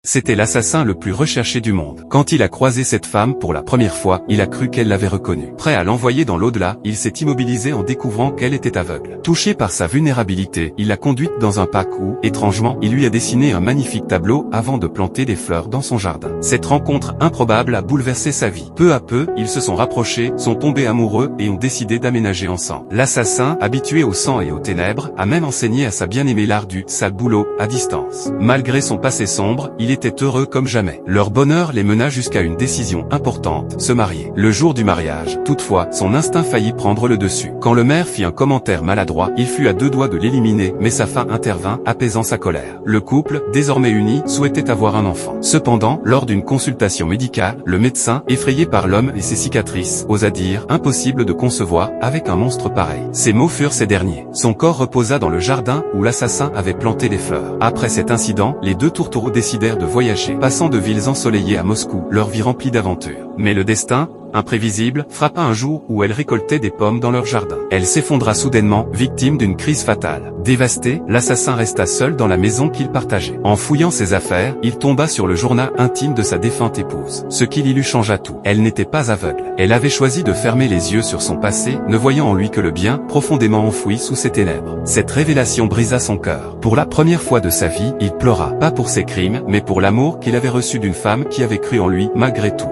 C'était l'assassin le plus recherché du monde. Quand il a croisé cette femme pour la première fois, il a cru qu'elle l'avait reconnue. Prêt à l'envoyer dans l'au-delà, il s'est immobilisé en découvrant qu'elle était aveugle. Touché par sa vulnérabilité, il l'a conduite dans un parc où, étrangement, il lui a dessiné un magnifique tableau avant de planter des fleurs dans son jardin. Cette rencontre improbable a bouleversé sa vie. Peu à peu, ils se sont rapprochés, sont tombés amoureux et ont décidé d'aménager ensemble. L'assassin, habitué au sang et aux ténèbres, a même enseigné à sa bien-aimée l'art du sale boulot à distance. Malgré son passé sombre, il était heureux comme jamais. Leur bonheur les mena jusqu'à une décision importante, se marier. Le jour du mariage, toutefois, son instinct faillit prendre le dessus. Quand le maire fit un commentaire maladroit, il fut à deux doigts de l'éliminer, mais sa femme intervint, apaisant sa colère. Le couple, désormais uni, souhaitait avoir un enfant. Cependant, lors d'une consultation médicale, le médecin, effrayé par l'homme et ses cicatrices, osa dire « Impossible de concevoir avec un monstre pareil ». Ces mots furent ces derniers. Son corps reposa dans le jardin où l'assassin avait planté les fleurs. Après cet incident, les deux tourtereaux décidèrent de voyager, passant de villes ensoleillées à Moscou, leur vie remplie d'aventures. Mais le destin, imprévisible, frappa un jour où elle récoltait des pommes dans leur jardin. Elle s'effondra soudainement, victime d'une crise fatale. Dévasté, l'assassin resta seul dans la maison qu'il partageait. En fouillant ses affaires, il tomba sur le journal intime de sa défunte épouse. Ce qui lui changea tout. Elle n'était pas aveugle. Elle avait choisi de fermer les yeux sur son passé, ne voyant en lui que le bien, profondément enfoui sous ses ténèbres. Cette révélation brisa son cœur. Pour la première fois de sa vie, il pleura, pas pour ses crimes, mais pour l'amour qu'il avait reçu d'une femme qui avait cru en lui, malgré tout.